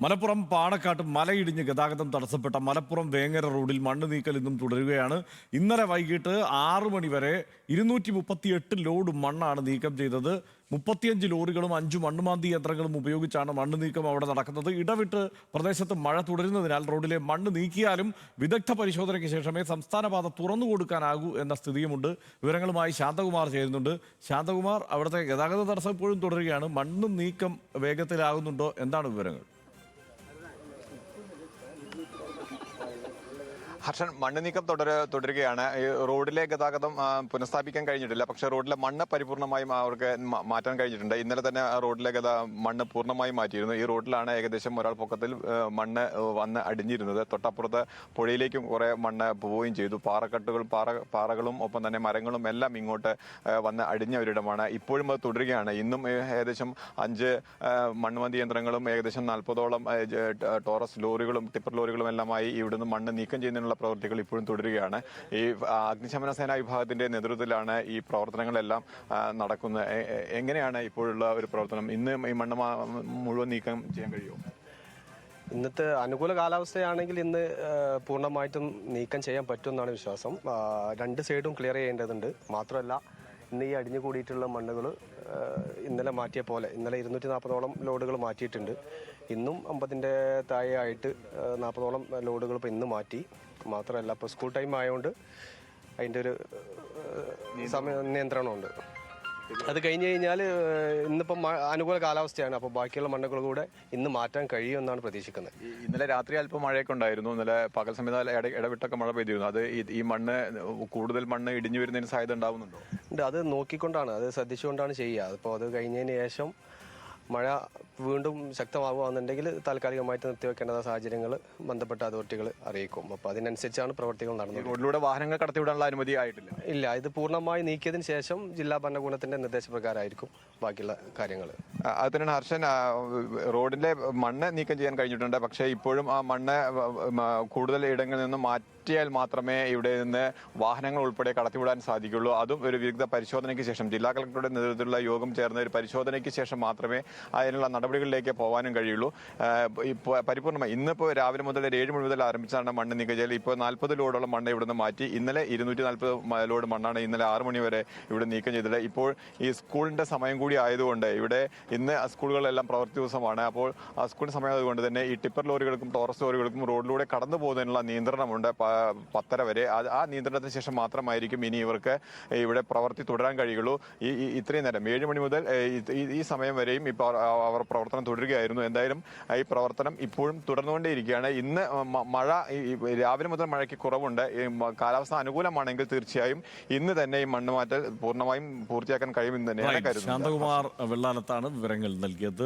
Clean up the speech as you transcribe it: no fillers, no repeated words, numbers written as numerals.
മലപ്പുറം പാണക്കാട്ട് മലയിടിഞ്ഞ് ഗതാഗതം തടസ്സപ്പെട്ട മലപ്പുറം വേങ്ങര റോഡിൽ മണ്ണ് നീക്കൽ ഇന്നും തുടരുകയാണ്. ഇന്നലെ വൈകിട്ട് 6 മണി വരെ 238 ലോഡ് മണ്ണാണ് നീക്കം ചെയ്തത്. 35 ലോറികളും 5 മണ്ണുമാന്തി യന്ത്രങ്ങളും ഉപയോഗിച്ചാണ് മണ്ണ് നീക്കം അവിടെ നടക്കുന്നത്. ഇടവിട്ട് പ്രദേശത്ത് മഴ തുടരുന്നതിനാൽ റോഡിലെ മണ്ണ് നീക്കിയാലും വിദഗ്ധ പരിശോധനയ്ക്ക് ശേഷമേ സംസ്ഥാന പാത തുറന്നു കൊടുക്കാനാകൂ എന്ന സ്ഥിതിയുമുണ്ട്. വിവരങ്ങളുമായി ശാന്തകുമാർ ചേരുന്നുണ്ട്. ശാന്തകുമാർ, അവിടുത്തെ ഗതാഗത തടസ്സം ഇപ്പോഴും തുടരുകയാണ്. മണ്ണ് നീക്കം വേഗത്തിലാകുന്നുണ്ടോ? എന്താണ് വിവരങ്ങൾ? ഹർഷൻ, മണ്ണ് നീക്കം തുടരുകയാണ്. ഈ റോഡിലെ ഗതാഗതം പുനഃസ്ഥാപിക്കാൻ കഴിഞ്ഞിട്ടില്ല. പക്ഷേ റോഡിലെ മണ്ണ് പരിപൂർണമായും അവർക്ക് മാറ്റാൻ കഴിഞ്ഞിട്ടുണ്ട്. ഇന്നലെ തന്നെ റോഡിലെ മണ്ണ് പൂർണ്ണമായും മാറ്റിയിരുന്നു. ഈ റോഡിലാണ് ഏകദേശം ഒരാൾ പൊക്കത്തിൽ മണ്ണ് വന്ന് അടിഞ്ഞിരുന്നത്. തൊട്ടപ്പുറത്ത് പുഴയിലേക്കും കുറെ മണ്ണ് പോവുകയും ചെയ്തു. പാറകളും ഒപ്പം തന്നെ മരങ്ങളും എല്ലാം ഇങ്ങോട്ട് വന്ന് അടിഞ്ഞ ഒരിടമാണ്. ഇപ്പോഴും അത് തുടരുകയാണ്. ഇന്നും ഏകദേശം 5 മണ്ണുമന്തി യന്ത്രങ്ങളും ഏകദേശം 40ഓളം ടോറസ് ലോറികളും ടിപ്പർ ലോറികളും എല്ലാമായി ഇവിടുന്ന് മണ്ണ് നീക്കം ചെയ്യുന്നതിനുള്ള പ്രവൃത്തികൾ ഇപ്പോഴും തുടരുകയാണ്. ഈ അഗ്നിശമന സേനാ വിഭാഗത്തിന്റെ നേതൃത്വത്തിലാണ് ഈ പ്രവർത്തനങ്ങളെല്ലാം നടക്കുന്നത്. എങ്ങനെയാണ് ഇപ്പോഴുള്ള ഒരു പ്രവർത്തനം? ഇന്ന് ഈ മണ്ണ് മുഴുവൻ നീക്കം ചെയ്യാൻ കഴിയുമോ? ഇന്നത്തെ അനുകൂല കാലാവസ്ഥയാണെങ്കിൽ ഇന്ന് പൂർണ്ണമായിട്ടും നീക്കം ചെയ്യാൻ പറ്റുമെന്നാണ് വിശ്വാസം. 2 സൈഡും ക്ലിയർ ചെയ്യേണ്ടതുണ്ട്. മാത്രമല്ല, ഇന്ന് ഈ അടിഞ്ഞു കൂടിയിട്ടുള്ള മണ്ണുകൾ ഇന്നലെ മാറ്റിയ പോലെ ഇന്നലെ 240ഓളം ലോഡുകൾ മാറ്റിയിട്ടുണ്ട്. ഇന്നും 50ന്റെ താഴെ ആയിട്ട് 40ഓളം ലോഡുകൾ ഇപ്പോൾ ഇന്ന് മാറ്റി. മാത്രമല്ല, ഇപ്പോൾ സ്കൂൾ ടൈം ആയതുകൊണ്ട് അതിൻ്റെ ഒരു നിയന്ത്രണമുണ്ട്. അത് കഴിഞ്ഞ് കഴിഞ്ഞാൽ ഇന്നിപ്പം അനുകൂല കാലാവസ്ഥയാണ്. അപ്പോൾ ബാക്കിയുള്ള മണ്ണുകൾ കൂടെ ഇന്ന് മാറ്റാൻ കഴിയുമെന്നാണ് പ്രതീക്ഷിക്കുന്നത്. ഇന്നലെ രാത്രി അല്പം മഴയൊക്കെ ഉണ്ടായിരുന്നു. ഇന്നലെ പകൽ സമയത്ത് ഇടവിട്ടൊക്കെ മഴ പെയ്തിരുന്നു. അത് ഈ മണ്ണ് കൂടുതൽ മണ്ണ് ഇടിഞ്ഞു വരുന്നതിന് സാധ്യത ഉണ്ടാവുന്നുണ്ടോ? ഉണ്ട്. അത് നോക്കിക്കൊണ്ടാണ്, അത് ശ്രദ്ധിച്ചുകൊണ്ടാണ് ചെയ്യുക. അപ്പോൾ അത് കഴിഞ്ഞതിന് ശേഷം മഴ വീണ്ടും ശക്തമാകുകയാണെന്നുണ്ടെങ്കിൽ താൽക്കാലികമായിട്ട് നിർത്തിവെക്കേണ്ട സാഹചര്യങ്ങൾ ബന്ധപ്പെട്ട അതോറിറ്റികൾ അറിയിക്കും. അപ്പോൾ അതിനനുസരിച്ചാണ് പ്രവർത്തികൾ നടന്നത്. റോഡിലൂടെ വാഹനങ്ങൾ കടത്തിവിടാനുള്ള അനുമതി ആയിട്ടില്ല. ഇല്ല, ഇത് പൂർണ്ണമായി നീക്കിയതിന് ശേഷം ജില്ലാ ഭരണകൂടത്തിന്റെ നിർദ്ദേശപ്രകാരമായിരിക്കും ബാക്കിയുള്ള കാര്യങ്ങൾ. അത് തന്നെയാണ് ഹർഷൻ. റോഡിന്റെ മണ്ണ് നീക്കം ചെയ്യാൻ കഴിഞ്ഞിട്ടുണ്ട്. പക്ഷേ ഇപ്പോഴും ആ മണ്ണ് കൂടുതൽ ഇടങ്ങളിൽ നിന്ന് മാറ്റിയാൽ മാത്രമേ ഇവിടെ നിന്ന് വാഹനങ്ങൾ ഉൾപ്പെടെ കടത്തിവിടാൻ സാധിക്കുള്ളൂ. അതും ഒരു വിദഗ്ധ പരിശോധനയ്ക്ക് ശേഷം, ജില്ലാ കളക്ടറുടെ നേതൃത്വത്തിലുള്ള യോഗം ചേർന്ന ഒരു പരിശോധനയ്ക്ക് ശേഷം മാത്രമേ അതിനുള്ള നടപടികളിലേക്ക് പോകാനും കഴിയുള്ളൂ. പരിപൂർണ്ണമായി ഇന്നിപ്പോൾ രാവിലെ മുതൽ 7 മണി മുതൽ ആരംഭിച്ചാണ് മണ്ണ് നീക്കം ചെയ്യൽ. ഇപ്പോൾ 40 ലോഡോളം മണ്ണ് ഇവിടുന്ന് മാറ്റി. ഇന്നലെ 240 ലോഡ് മണ്ണാണ് ഇന്നലെ 6 മണി വരെ ഇവിടെ നീക്കം ചെയ്തത്. ഇപ്പോൾ ഈ സ്കൂളിന്റെ സമയം കൂടി ആയതുകൊണ്ട് ഇവിടെ ഇന്ന് സ്കൂളുകളെല്ലാം പ്രവൃത്തി ദിവസമാണ്. അപ്പോൾ ആ സ്കൂളിന്റെ സമയം ആയതുകൊണ്ട് തന്നെ ഈ ടിപ്പർ ലോറികൾക്കും ടോറസ് ലോറികൾക്കും റോഡിലൂടെ കടന്നു പോകുന്നതിനുള്ള നിയന്ത്രണമുണ്ട് 10:30 വരെ. ആ നിയന്ത്രണത്തിന് ശേഷം മാത്രമായിരിക്കും ഇനി ഇവർക്ക് ഇവിടെ പ്രവൃത്തി തുടരാൻ കഴിയുള്ളൂ. ഇത്രയും നേരം 7 മണി മുതൽ ഈ സമയം വരെയും ഇപ്പോൾ അവർ പ്രവർത്തനം തുടരുകയായിരുന്നു. എന്തായാലും ഈ പ്രവർത്തനം ഇപ്പോഴും തുടർന്നുകൊണ്ടേയിരിക്കുകയാണ്. ഇന്ന് മഴ രാവിലെ മുതൽ മഴയ്ക്ക് കുറവുണ്ട്. കാലാവസ്ഥ അനുകൂലമാണെങ്കിൽ തീർച്ചയായും ഇന്ന് തന്നെ ഈ മണ്ണ് മാറ്റൽ പൂർണ്ണമായും പൂർത്തിയാക്കാൻ കഴിയുമെന്ന് തന്നെയാണ് കരുതുന്നത്. ശാന്തകുമാർ വെള്ളാലത്താണ് വിവരങ്ങൾ നൽകിയത്.